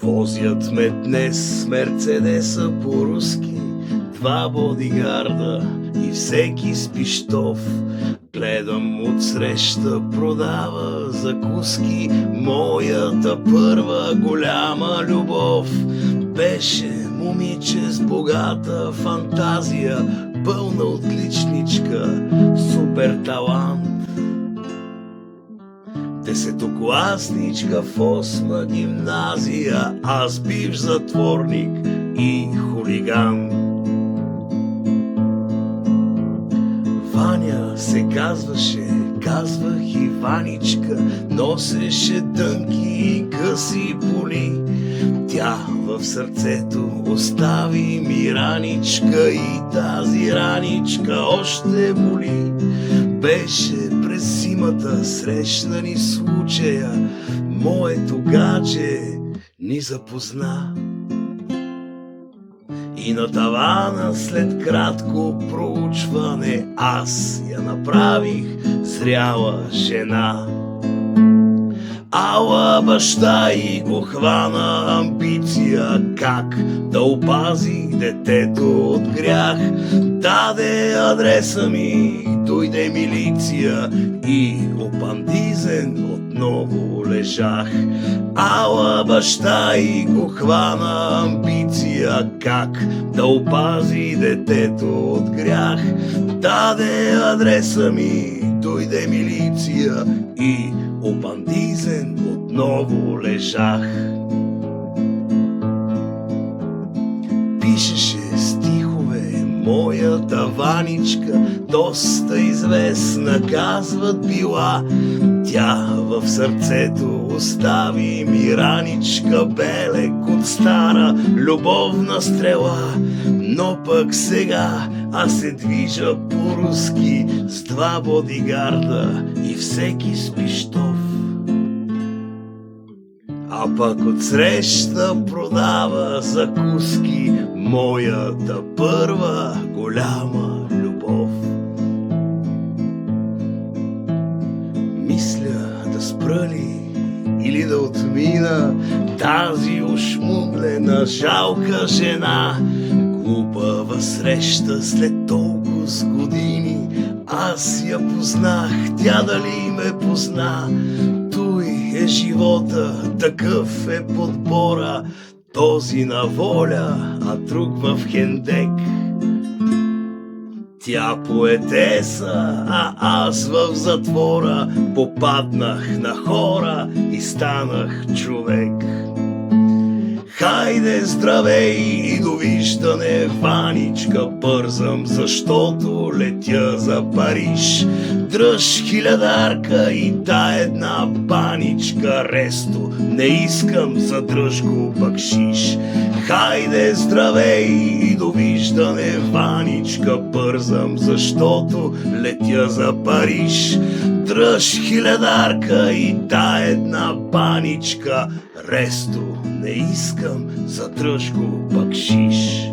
Возят ме днес с Мерцедеса по-руски, два бодигарда и всеки с пищов. Гледам отсреща, продава закуски, моята първа голяма любов. Беше момиче с богата фантазия, пълна отличничка, супер талант. Десетокласничка в 8-ма гимназия, аз бивш затворник и хулиган. Ваня се казваше, казвах и Ваничка, носеше дънки и къси поли. Тя в сърцето остави ми раничка и тази раничка още боли. Беше през зимата, срещна ни случая, моето гадже ни запозна. И на тавана след кратко проучване аз я направих зряла жена. Ала баща и го хвана амбиция, как да опази детето от грях. Даде адреса ми, дойде милиция и опандизен отново лежах. Ала баща и го хвана амбиция, как да опази детето от грях. Даде адреса ми, дойде милиция и опандизен отново лежах. Пишеше стихове моята Ваничка, доста известна казват била. Тя в сърцето остави ми раничка, белек от стара любовна стрела. Но пък сега аз се движа по-руски с два бодигарда и всеки с пищов. А пък отсреща продава закуски моята първа голяма любов. Мисля да спра ли или да отмина тази ушмуглена жалка жена. Глупава среща след толкова с години, аз я познах, тя дали ме позна. Той е живота, такъв е подбора, този на воля, а друг в хендек. Тя поетеса, а аз в затвора, попаднах на хора и станах човек. Хайде, здравей и довиждане, Ваничка, бързам, защото летя за Париж. Дръж хилядарка и та една баничка, ресто не искам, задръж го бакшиш. Хайде, здравей и довиждане, Ваничка, бързам, защото летя за Париж. Дръж хилядарка и та една баничка, ресто не искам, задръж го бакшиш.